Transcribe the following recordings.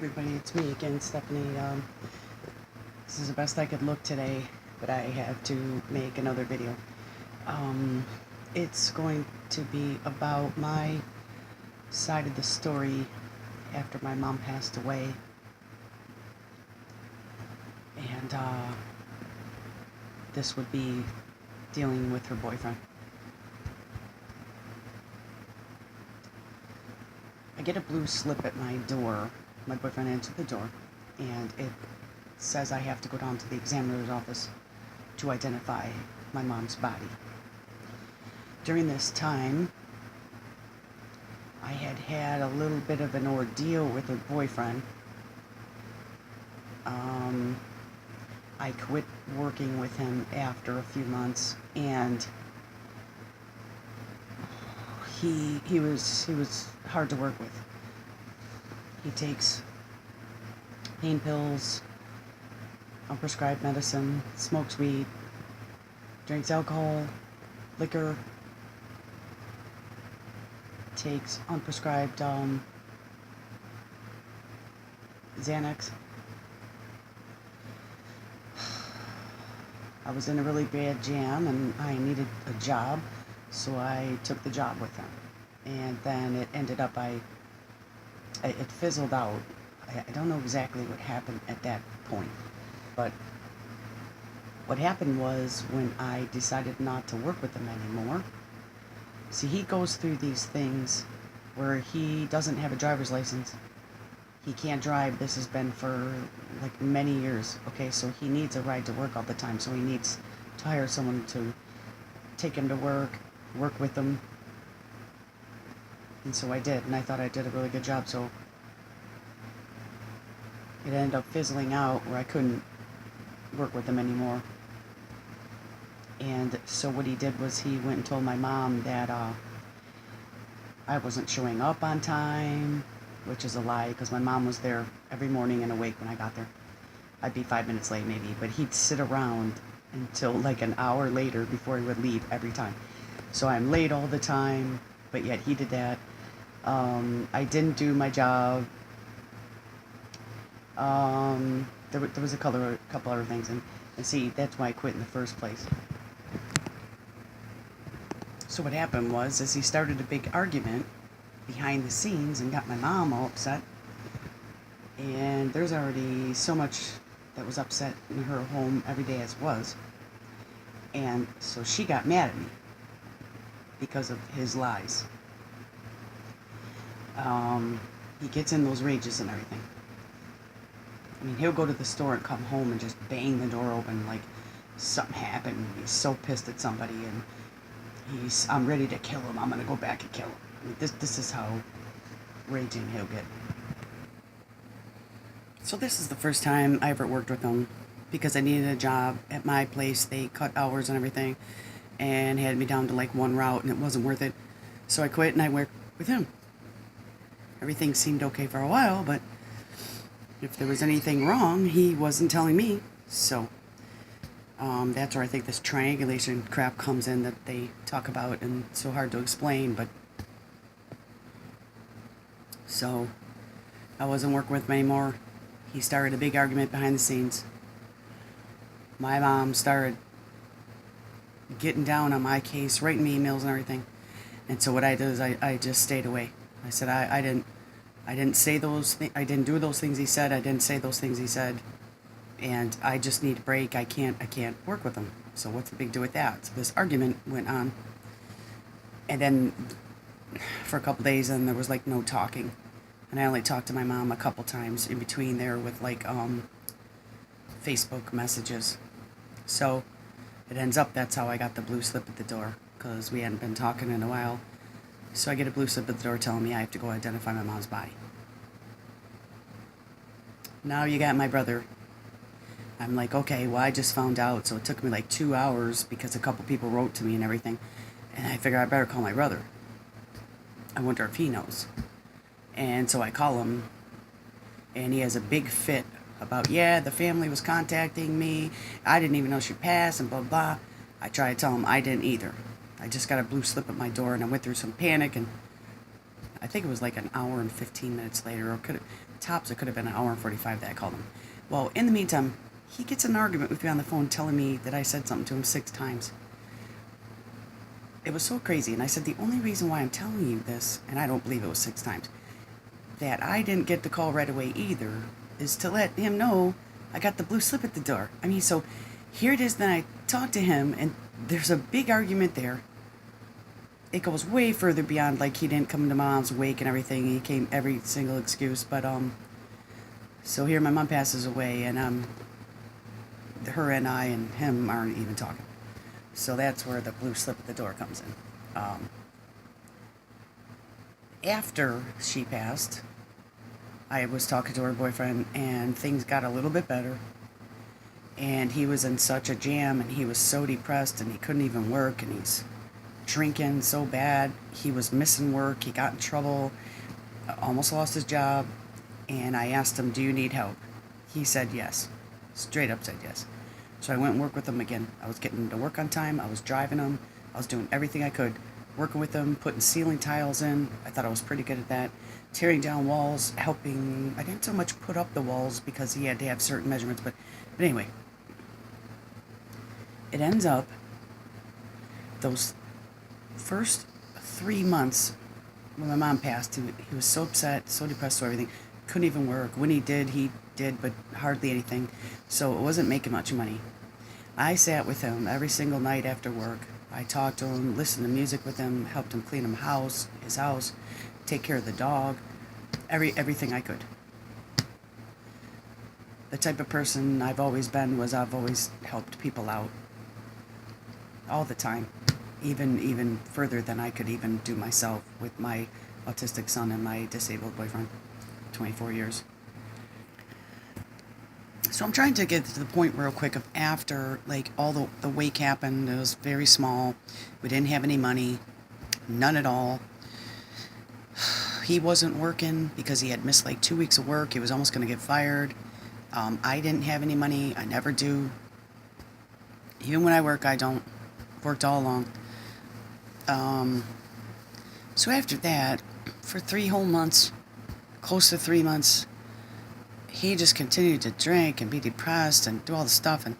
everybody, it's me again, Stephanie. This is the best I could look today, but I have to make another video. It's going to be about my side of the story after my mom passed away. And this would be dealing with her boyfriend. I get a blue slip at my door. My boyfriend answered the door, and it says I have to go down to the examiner's office to identify my mom's body. During this time, I had a little bit of an ordeal with her boyfriend. I quit working with him after a few months, and he was hard to work with. He takes pain pills, unprescribed medicine, smokes weed, drinks alcohol, liquor, takes unprescribed Xanax. I was in a really bad jam and I needed a job, so I took the job with him. And then it ended up, it fizzled out. I don't know exactly what happened at that point, but what happened was when I decided not to work with him anymore. See, he goes through these things where he doesn't have a driver's license. He can't drive. This has been for like many years. Okay, so he needs a ride to work all the time. So he needs to hire someone to take him to work with him. And so I did, and I thought I did a really good job. So it ended up fizzling out where I couldn't work with him anymore. And so what he did was he went and told my mom that I wasn't showing up on time, which is a lie, because my mom was there every morning and awake when I got there. I'd be 5 minutes late maybe, but he'd sit around until like an hour later before he would leave every time. So I'm late all the time, but yet he did that. I didn't do my job. There was a couple other things, and see, that's why I quit in the first place. So what happened was, he started a big argument behind the scenes and got my mom all upset. And there's already so much that was upset in her home every day as was. And so she got mad at me because of his lies. He gets in those rages and everything. I mean, he'll go to the store and come home and just bang the door open like something happened. He's so pissed at somebody, and I'm ready to kill him. I'm gonna go back and kill him. I mean, this is how raging he'll get. So this is the first time I ever worked with him because I needed a job at my place. They cut hours and everything and had me down to like one route, and it wasn't worth it. So I quit and I worked with him. Everything seemed okay for a while, but if there was anything wrong, he wasn't telling me. So that's where I think this triangulation crap comes in that they talk about, and it's so hard to explain. But so I wasn't working with him anymore. He started a big argument behind the scenes. My mom started getting down on my case, writing me emails and everything. And so what I did is I just stayed away. I said I didn't say those things. I didn't do those things he said. I didn't say those things he said. And I just need a break. I can't work with him. So what's the big deal with that? So this argument went on. And then for a couple days, then there was like no talking. And I only talked to my mom a couple times in between there with like Facebook messages. So it ends up that's how I got the blue slip at the door, because we hadn't been talking in a while. So I get a blue slip at the door telling me I have to go identify my mom's body. Now you got my brother. I'm like, okay, well, I just found out, so it took me like 2 hours because a couple people wrote to me and everything. And I figured I better call my brother. I wonder if he knows. And so I call him, and he has a big fit about, yeah, the family was contacting me. I didn't even know she passed and blah, blah. I tried to tell him I didn't either. I just got a blue slip at my door, and I went through some panic, and I think it was like an hour and 15 minutes later, or tops, it could have been an hour and 45 that I called him. Well, in the meantime, he gets in an argument with me on the phone telling me that I said something to him 6 times. It was so crazy, and I said, the only reason why I'm telling you this, and I don't believe it was 6 times, that I didn't get the call right away either, is to let him know I got the blue slip at the door. I mean, so here it is, then I talk to him, and there's a big argument there. It goes way further beyond, like, he didn't come to Mom's wake and everything. He came every single excuse, but, so here my mom passes away, and, her and I and him aren't even talking. So that's where the blue slip at the door comes in. After she passed, I was talking to her boyfriend, and things got a little bit better. And he was in such a jam, and he was so depressed, and he couldn't even work, and he's drinking so bad. He was missing work. He got in trouble, almost lost his job. And I asked him, do you need help? He said yes. Straight up said yes. So I went and worked with him again. I was getting him to work on time. I was driving him. I was doing everything I could. Working with him, putting ceiling tiles in. I thought I was pretty good at that. Tearing down walls, helping. I didn't so much put up the walls because he had to have certain measurements. But anyway, it ends up those first 3 months when my mom passed, he was so upset, so depressed, so everything. Couldn't even work. When he did, but hardly anything. So it wasn't making much money. I sat with him every single night after work. I talked to him, listened to music with him, helped him clean his house, take care of the dog, everything I could. The type of person I've always been was I've always helped people out. All the time. Even further than I could even do myself with my autistic son and my disabled boyfriend. 24 years. So I'm trying to get to the point real quick of after, like, all the wake happened. It was very small. We didn't have any money. None at all. He wasn't working because he had missed like 2 weeks of work. He was almost going to get fired. I didn't have any money. I never do. Even when I work, I don't. Worked all along. So after that, for 3 whole months, close to 3 months, he just continued to drink and be depressed and do all the stuff and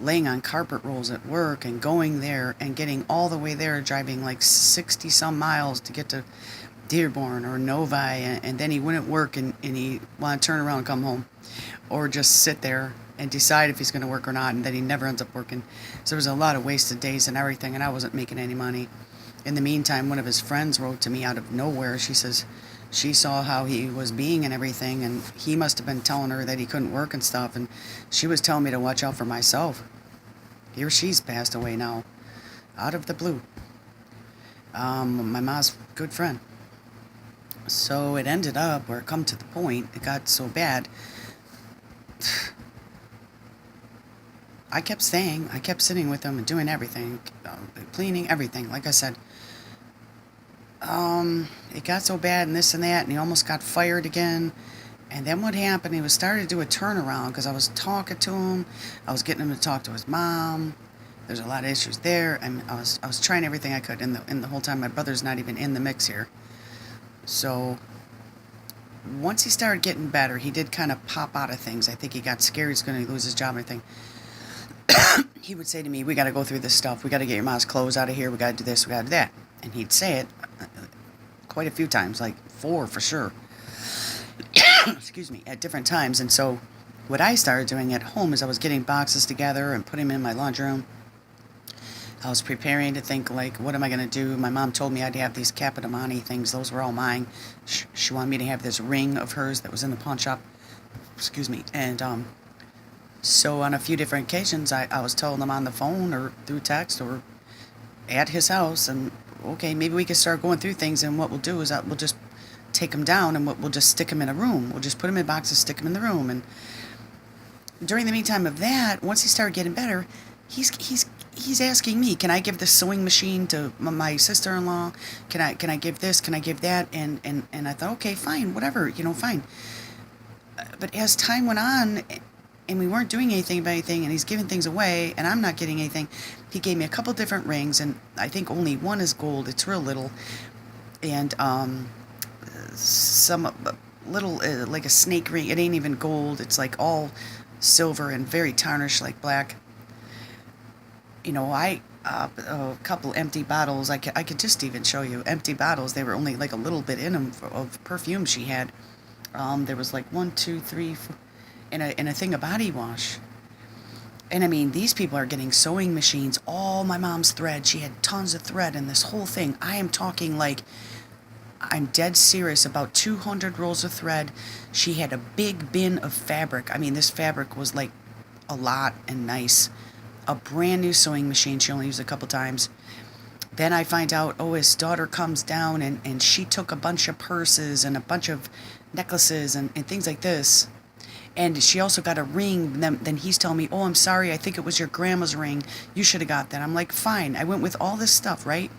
laying on carpet rolls at work and going there and getting all the way there, driving like 60 some miles to get to Dearborn or Novi, and then he wouldn't work and he wanted to turn around and come home or just sit there and decide if he's going to work or not, and then he never ends up working. So there was a lot of wasted days and everything, and I wasn't making any money. In the meantime, one of his friends wrote to me out of nowhere. She says she saw how he was being and everything, and he must have been telling her that he couldn't work and stuff, and she was telling me to watch out for myself. Here she's passed away now, out of the blue. My mom's good friend. So it ended up where it come to the point, it got so bad, I kept staying. I kept sitting with him and doing everything, cleaning, everything. Like I said, it got so bad and this and that, and he almost got fired again. And then what happened, he was starting to do a turnaround because I was talking to him. I was getting him to talk to his mom. There's a lot of issues there, and I was trying everything I could. In the whole time, my brother's not even in the mix here. So once he started getting better, he did kind of pop out of things. I think he got scared he's going to lose his job and everything. He would say to me, we got to go through this stuff. We got to get your mom's clothes out of here. We got to do this. We got to do that. And he'd say it quite a few times, like 4 for sure. Excuse me, at different times. And so what I started doing at home is I was getting boxes together and putting them in my laundry room. I was preparing to think, like, what am I going to do? My mom told me I'd have these Capitamani things. Those were all mine. She wanted me to have this ring of hers that was in the pawn shop. Excuse me. And so on a few different occasions, I was telling them on the phone or through text or at his house, and okay, maybe we can start going through things, and what we'll do is we'll just take them down, and we'll just stick them in a room. We'll just put them in boxes, stick them in the room. And during the meantime of that, once he started getting better, he's asking me, can I give the sewing machine to my sister-in-law? Can I give this? Can I give that? And I thought, okay, fine, whatever, fine. But as time went on, and we weren't doing anything about anything, and he's giving things away, and I'm not getting anything, he gave me a couple different rings, and I think only one is gold. It's real little. And little, like a snake ring. It ain't even gold. It's like all silver and very tarnished, like black. You know, a couple empty bottles. I could just even show you empty bottles. They were only like a little bit in them of perfume she had. There was like 1, 2, 3, 4, and a thing of body wash. And I mean, these people are getting sewing machines, all my mom's thread. She had tons of thread in this whole thing. I am talking like, I'm dead serious, about 200 rolls of thread. She had a big bin of fabric. I mean, this fabric was like a lot and nice. A brand new sewing machine she only used a couple times. Then I find out, oh, his daughter comes down and she took a bunch of purses and a bunch of necklaces and things like this. And she also got a ring. Then he's telling me, oh, I'm sorry, I think it was your grandma's ring. You should have got that. I'm like, fine. I went with all this stuff, right?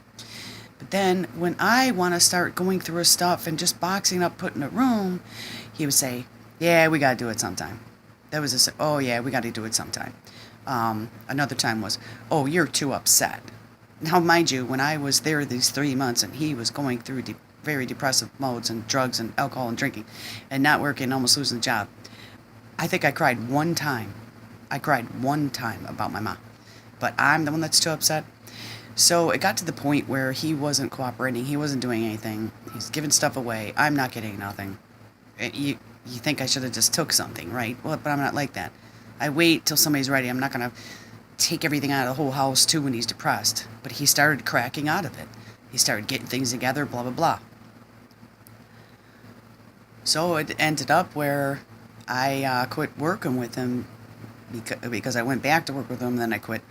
But then when I want to start going through his stuff and just boxing up, putting a room, he would say, yeah, we got to do it sometime. That was oh, yeah, we got to do it sometime. Another time was, oh, you're too upset. Now, mind you, when I was there these 3 months and he was going through very depressive modes and drugs and alcohol and drinking and not working, almost losing the job, I think I cried one time. I cried one time about my mom. But I'm the one that's too upset. So it got to the point where he wasn't cooperating. He wasn't doing anything. He's giving stuff away. I'm not getting nothing. You think I should have just took something, right? Well, but I'm not like that. I wait till somebody's ready. I'm not going to take everything out of the whole house, too, when he's depressed. But he started cracking out of it. He started getting things together, blah, blah, blah. So it ended up where I quit working with him because I went back to work with him, then I quit.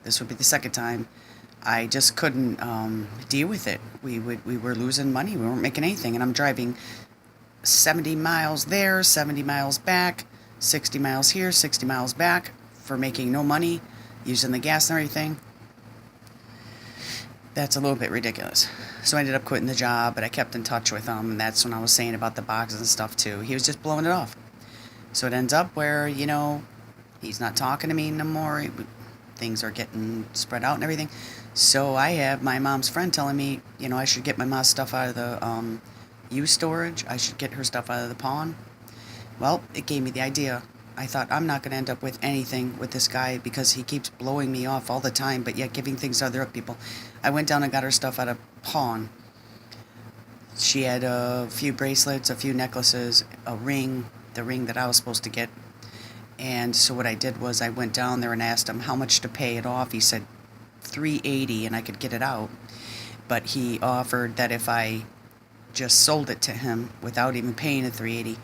This would be the second time. I just couldn't deal with it. We were losing money. We weren't making anything, and I'm driving 70 miles there, 70 miles back, 60 miles here, 60 miles back for making no money, using the gas and everything. That's a little bit ridiculous. So I ended up quitting the job, but I kept in touch with him, and that's when I was saying about the boxes and stuff too. He was just blowing it off. So it ends up where, you know, he's not talking to me no more. Things are getting spread out and everything. So I have my mom's friend telling me, you know, I should get my mom's stuff out of the used storage. I should get her stuff out of the pawn. Well, it gave me the idea. I thought, I'm not going to end up with anything with this guy because he keeps blowing me off all the time, but yet giving things to other people. I went down and got her stuff out of pawn. She had a few bracelets, a few necklaces, a ring, the ring that I was supposed to get. And so what I did was I went down there and asked him how much to pay it off. He said $380 and I could get it out. But he offered that if I just sold it to him without even paying the $380,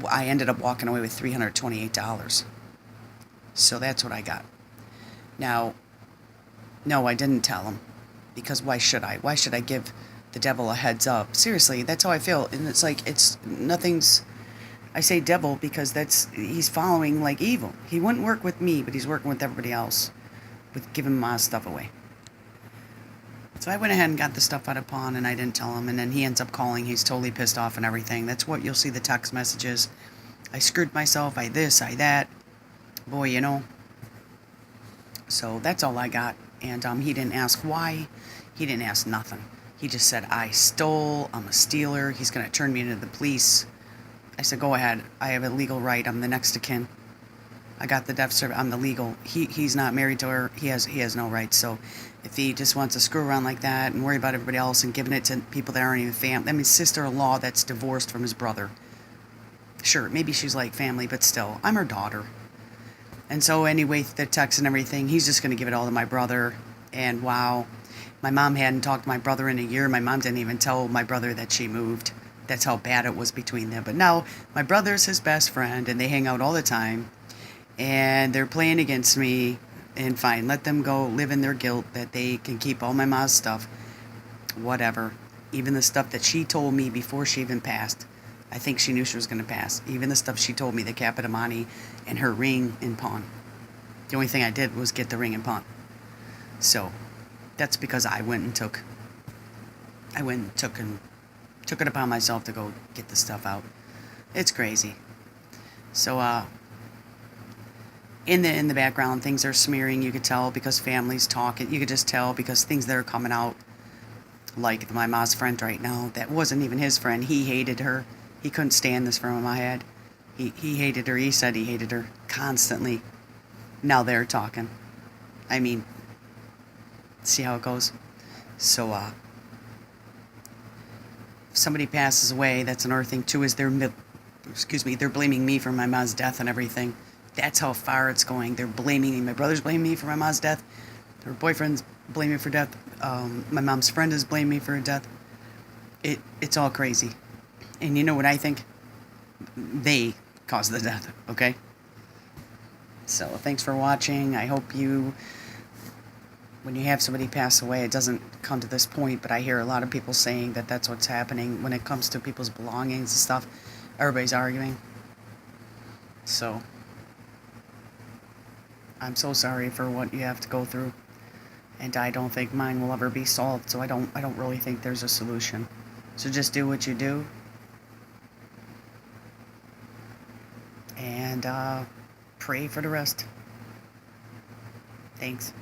I ended up walking away with $328. So that's what I got. Now, no, I didn't tell him, because why should I? Why should I give the devil a heads up? Seriously, that's how I feel. And it's like, nothing's, I say devil because he's following like evil. He wouldn't work with me, but he's working with everybody else with giving my stuff away. So I went ahead and got the stuff out of pawn, and I didn't tell him, and then he ends up calling. He's totally pissed off and everything. That's what you'll see, the text messages. I screwed myself, I this, I that. Boy, you know. So that's all I got. And he didn't ask why. He didn't ask nothing. He just said, I stole, I'm a stealer, he's going to turn me into the police. I said, go ahead, I have a legal right, I'm the next of kin. I got the death certificate, I'm the legal. He's not married to her, he has no rights. So if he just wants to screw around like that and worry about everybody else and giving it to people that aren't even family. I mean, sister-in-law that's divorced from his brother. Sure, maybe she's like family, but still, I'm her daughter. And so anyway, the text and everything, he's just going to give it all to my brother. And wow, my mom hadn't talked to my brother in a year. My mom didn't even tell my brother that she moved. That's how bad it was between them. But now my brother's his best friend, and they hang out all the time. And they're playing against me. And fine, let them go live in their guilt that they can keep all my mom's stuff. Whatever. Even the stuff that she told me before she even passed. I think she knew she was going to pass. Even the stuff she told me, the Capitamani and her ring in pawn. The only thing I did was get the ring in pawn. So that's because I went and took it upon myself to go get the stuff out. It's crazy. So in the background, things are smearing. You could tell because families talk. You could just tell because things that are coming out. like my mom's friend right now. That wasn't even his friend. He hated her. He couldn't stand this from my head. He hated her. He said he hated her constantly. Now they're talking. I mean, see how it goes. So, if somebody passes away, that's another thing too, is they're blaming me for my mom's death and everything. That's how far it's going. They're blaming me. My brother's blaming me for my mom's death. Her boyfriend's blaming me for death. My mom's friend is blaming me for her death. It's all crazy. And you know what I think? They caused the death, okay? So thanks for watching. I hope when you have somebody pass away, it doesn't come to this point, but I hear a lot of people saying that that's what's happening when it comes to people's belongings and stuff. Everybody's arguing. So I'm so sorry for what you have to go through, and I don't think mine will ever be solved, so I don't really think there's a solution. So just do what you do, and pray for the rest. Thanks.